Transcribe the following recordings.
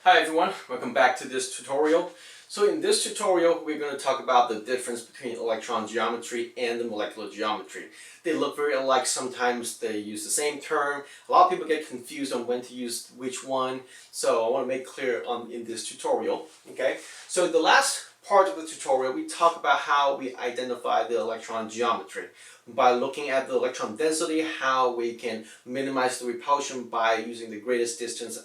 Hi everyone, welcome back to this tutorial. So in this tutorial we're going to talk about the difference between electron geometry and the molecular geometry. They look very alike, sometimes they use the same term. A lot of people get confused on when to use which one, so I want to make clear in this tutorial. Okay, so the last part of the tutorial we talk about how we identify the electron geometry by looking at the electron density, how we can minimize the repulsion by using the greatest distance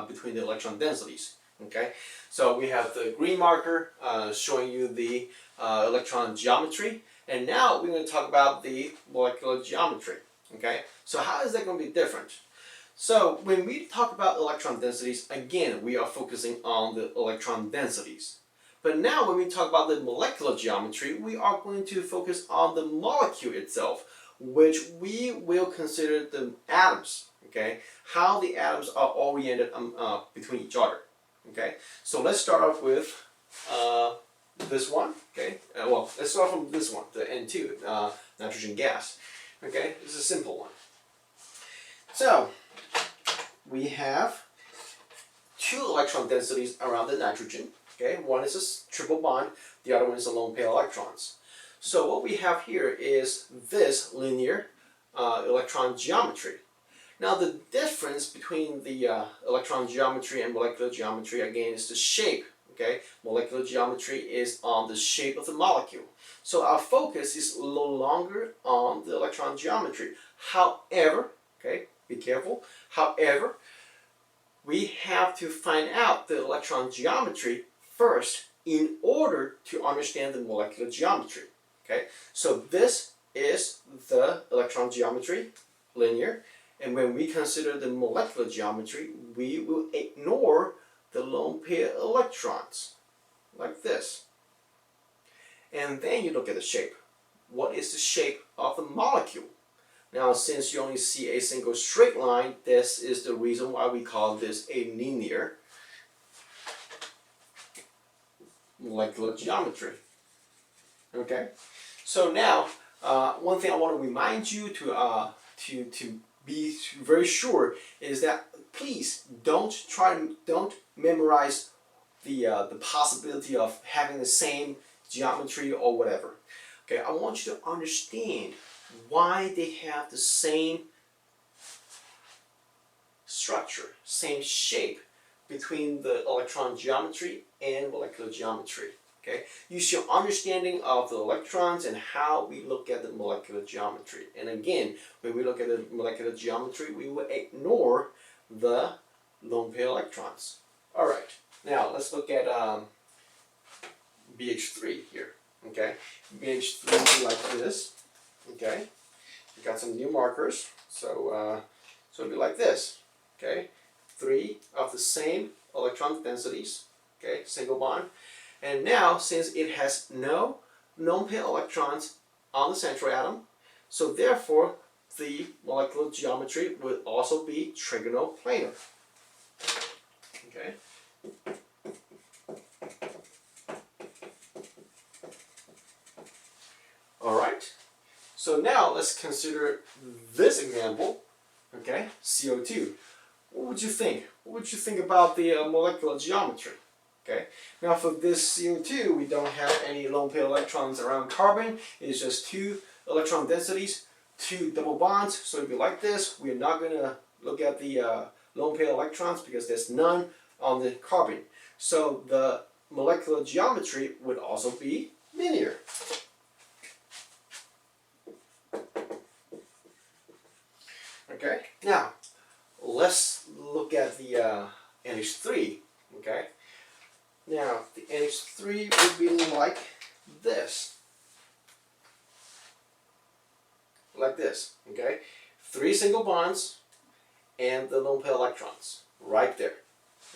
between the electron densities. Okay, so we have the green marker showing you the electron geometry, and now we're going to talk about the molecular geometry. Okay, so how is that going to be different? So when we talk about electron densities, again we are focusing on the electron densities. But now when we talk about the molecular geometry, we are going to focus on the molecule itself, which we will consider the atoms, okay? How the atoms are oriented between each other, okay? So let's start off with this one, okay? Well, let's start from this one, the N2, nitrogen gas, okay? This is a simple one. So we have two electron densities around the nitrogen. Okay, one is a triple bond, the other one is a lone pair electrons. So what we have here is this linear electron geometry. Now the difference between the electron geometry and molecular geometry again is the shape. Okay, molecular geometry is on the shape of the molecule. So our focus is no longer on the electron geometry. However, okay, be careful. However, we have to find out the electron geometry first in order to understand the molecular geometry. Okay, so this is the electron geometry, linear, and when we consider the molecular geometry, we will ignore the lone pair electrons, like this. And then you look at the shape. What is the shape of the molecule? Now, since you only see a single straight line, this is the reason why we call this a linear molecular geometry. Okay, so now one thing I want to remind you to be very sure is that please don't memorize the possibility of having the same geometry or whatever. Okay, I want you to understand why they have the same structure, same shape between the electron geometry and molecular geometry. Okay, use your understanding of the electrons and how we look at the molecular geometry. And again, when we look at the molecular geometry, we will ignore the lone pair electrons. All right, now let's look at BH3 here. Okay, BH3 will be like this. Okay, we got some new markers, so it'll be like this. Okay, 3 of the same electron densities. Okay, single bond. And now, since it has no lone pair electrons on the central atom, so therefore the molecular geometry would also be trigonal planar. Okay. All right. So now let's consider this example. Okay, CO2. What would you think? What would you think about the molecular geometry? Okay, now for this CO2, we don't have any lone pair electrons around carbon. It's just 2 electron densities, 2 double bonds. So it'll be like this. We're not going to look at the lone pair electrons because there's none on the carbon. So the molecular geometry would also be linear. Okay, now let's look at the NH3. Okay, now the NH3 would be like this. Like this. Okay, 3 single bonds and the lone pair electrons right there.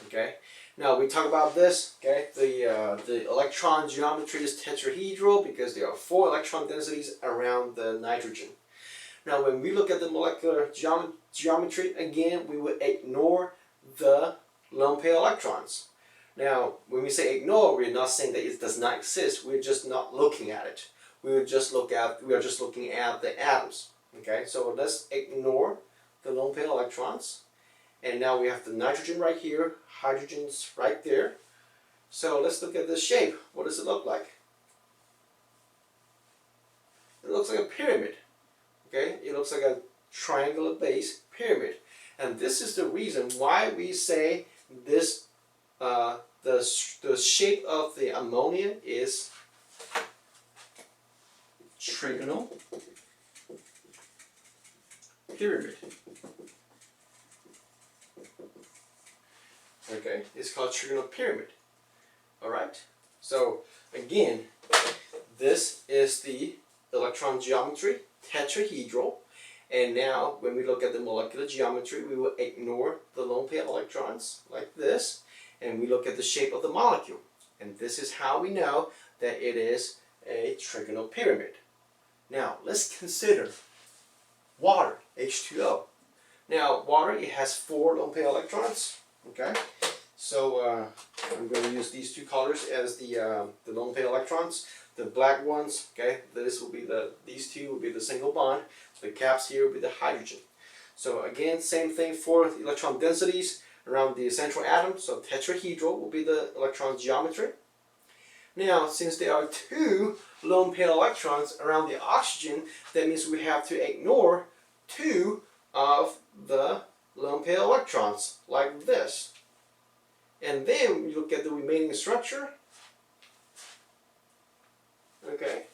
Okay, now we talk about this. Okay, the electron geometry is tetrahedral because there are 4 electron densities around the nitrogen. Now, when we look at the molecular geometry, again, we will ignore the lone pair electrons. Now, when we say ignore, we're not saying that it does not exist. We're just not looking at it. We are just looking at the atoms. Okay, so let's ignore the lone pair electrons, And now we have the nitrogen right here, hydrogen's right there. So let's look at this shape. What does it look like? It looks like a pyramid. Okay, it looks like a triangular base pyramid. And this is the reason why we say this the shape of the ammonia is trigonal pyramid. Okay, it's called trigonal pyramid. Alright, so again, this is the electron geometry, tetrahedral. And now when we look at the molecular geometry, we will ignore the lone pair electrons like this, and we look at the shape of the molecule. And this is how we know that it is a trigonal pyramid. Now let's consider water, H2O. Now water, it has 4 lone pair electrons. Okay, so I'm going to use these 2 colors as the lone pair electrons. The black ones, okay, these 2 will be the single bond. The caps here will be the hydrogen. So again, same thing for electron densities around the central atom. So tetrahedral will be the electron geometry. Now, since there are 2 lone pair electrons around the oxygen, that means we have to ignore 2 of the lone pair electrons, like this. And then we look at the remaining structure. Okay,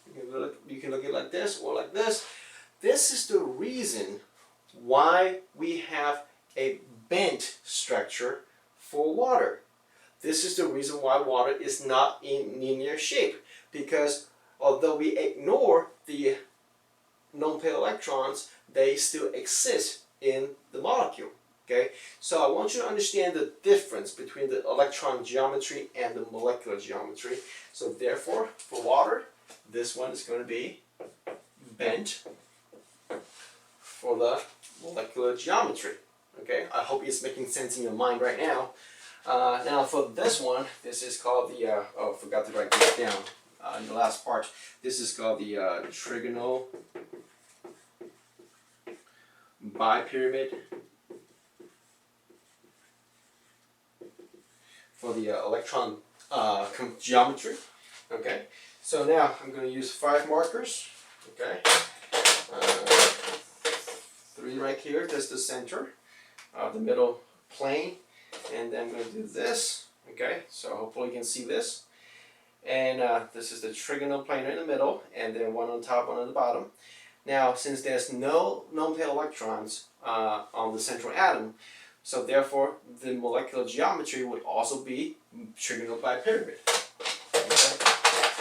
you can look at it like this or like this. This is the reason why we have a bent structure for water. This is the reason why water is not in linear shape, because although we ignore the lone pair electrons, they still exist in the molecule. Okay, so I want you to understand the difference between the electron geometry and the molecular geometry. So therefore, for water, this one is going to be bent for the molecular geometry. Okay, I hope it's making sense in your mind right now. Now for this one, this is called the, oh, I forgot to write this down in the last part. This is called the trigonal bipyramid for the electron geometry. Okay, so now I'm going to use 5 markers. Okay, 3 right here. That's the center, the middle plane, and then I'm going to do this. Okay, so hopefully you can see this. And this is the trigonal plane in the middle, and then 1 on top, 1 on the bottom. Now, since there's no lone pair electrons on the central atom, so therefore the molecular geometry would also be trigonal bipyramid. Okay?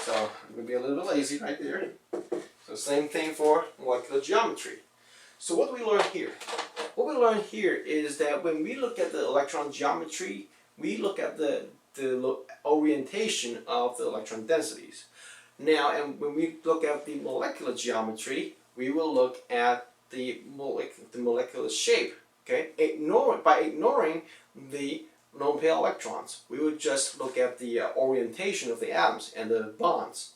So I'm going to be a little bit lazy right there. So same thing for molecular geometry. So what do we learn here? What we learn here is that when we look at the electron geometry, we look at the orientation of the electron densities. Now, and when we look at the molecular geometry, we will look at the molecular shape. Okay, by ignoring the lone pair electrons, we would just look at the orientation of the atoms and the bonds.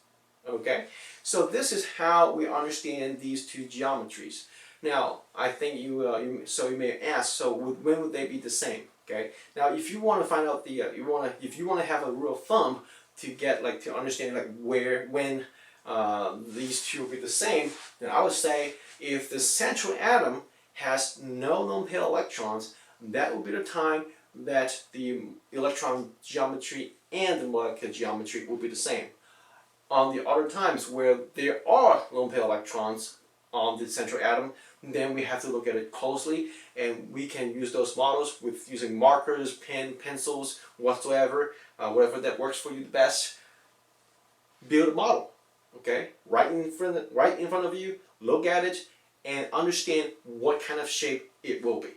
Okay, so this is how we understand these 2 geometries. Now, I think you may ask, so when would they be the same? Okay, now if you want to find out the if you want to have a rule of thumb to get to understand when these 2 will be the same, then I would say if the central atom has no lone pair electrons, that will be the time that the electron geometry and the molecular geometry will be the same. On the other times where there are lone pair electrons on the central atom, then we have to look at it closely, and we can use those models with using markers, pencils, whatsoever, whatever that works for you the best. Build a model, okay, right in front of you, look at it, and understand what kind of shape it will be.